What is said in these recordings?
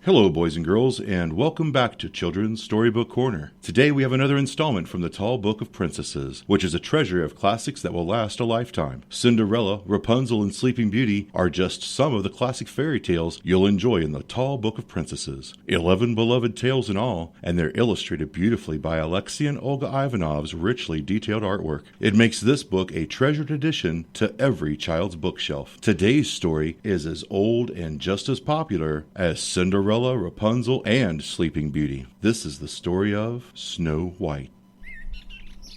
Hello, boys and girls, and welcome back to Children's Storybook Corner. Today we have another installment from the Tall Book of Princesses, which is a treasure of classics that will last a lifetime. Cinderella, Rapunzel, and Sleeping Beauty are just some of the classic fairy tales you'll enjoy in the Tall Book of Princesses. 11 beloved tales in all, and they're illustrated beautifully by Alexia and Olga Ivanov's richly detailed artwork. It makes this book a treasured addition to every child's bookshelf. Today's story is as old and just as popular as Cinderella, Rapunzel, and Sleeping Beauty. This is the story of Snow White.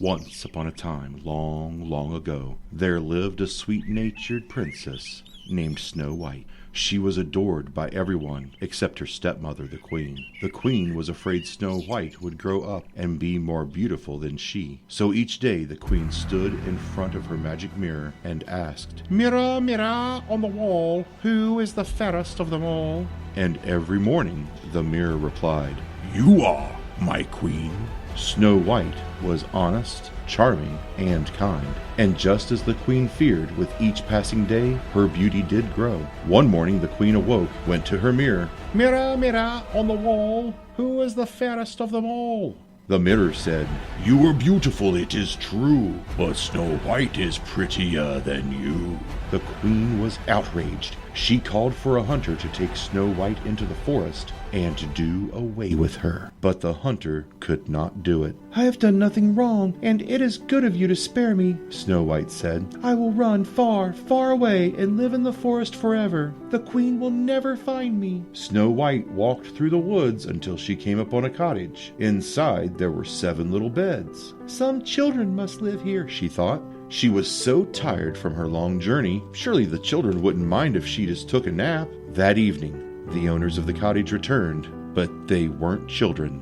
Once upon a time, long, long ago, there lived a sweet-natured princess named Snow White. She was adored by everyone except her stepmother, the queen. The queen was afraid Snow White would grow up and be more beautiful than she. So each day the queen stood in front of her magic mirror and asked, "Mirror, mirror on the wall, who is the fairest of them all?" And every morning the mirror replied, "You are, my queen." Snow White was honest, charming, and kind. And just as the queen feared, with each passing day, her beauty did grow. One morning the queen awoke, went to her mirror. "Mirror, mirror on the wall, who is the fairest of them all?" The mirror said, "You are beautiful, it is true, but Snow White is prettier than you." The queen was outraged. She called for a hunter to take Snow White into the forest and to do away with her. But the hunter could not do it. "I have done nothing wrong, and it is good of you to spare me," Snow White said. "I will run far, far away and live in the forest forever. The queen will never find me." Snow White walked through the woods until she came upon a cottage. Inside there were 7 little beds. "Some children must live here," she thought. She was so tired from her long journey, surely the children wouldn't mind if she just took a nap. That evening, the owners of the cottage returned, but they weren't children.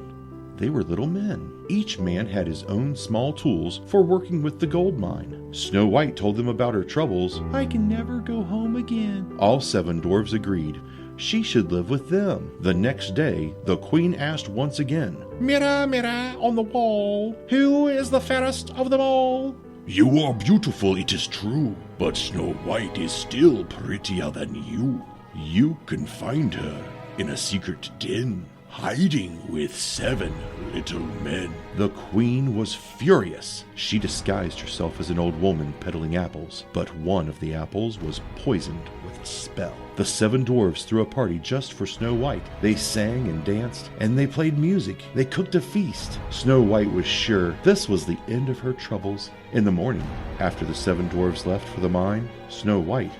They were little men. Each man had his own small tools for working with the gold mine. Snow White told them about her troubles. "I can never go home again." All 7 dwarves agreed. She should live with them. The next day, the queen asked once again, "Mirror, mirror on the wall, who is the fairest of them all?" "You are beautiful, it is true, but Snow White is still prettier than you. You can find her in a secret den, hiding with 7 little men." The queen was furious. She disguised herself as an old woman peddling apples, but one of the apples was poisoned with a spell. The 7 dwarves threw a party just for Snow White. They sang and danced, and they played music. They cooked a feast. Snow White was sure this was the end of her troubles. In the morning, after the 7 dwarves left for the mine, Snow White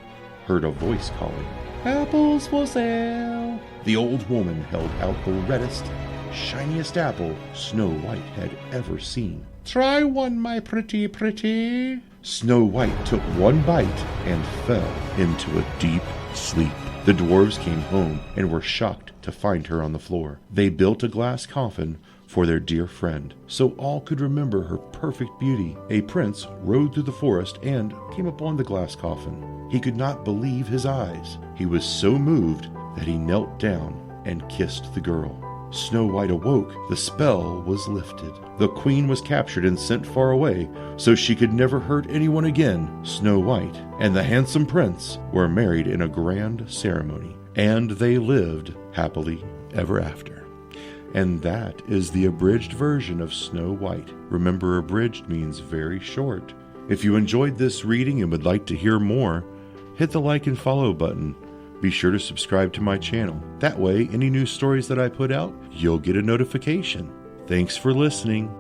heard a voice calling, "Apples for sale." The old woman held out the reddest, shiniest apple Snow White had ever seen. "Try one, my pretty, pretty." Snow White took one bite and fell into a deep sleep. The dwarves came home and were shocked to find her on the floor. They built a glass coffin for their dear friend, so all could remember her perfect beauty. A prince rode through the forest and came upon the glass coffin. He could not believe his eyes. He was so moved that he knelt down and kissed the girl. Snow White awoke. The spell was lifted. The queen was captured and sent far away so she could never hurt anyone again. Snow White and the handsome prince were married in a grand ceremony, and they lived happily ever after. And that is the abridged version of Snow White. Remember, abridged means very short. If you enjoyed this reading and would like to hear more, hit the like and follow button. Be sure to subscribe to my channel. That way, any new stories that I put out, you'll get a notification. Thanks for listening.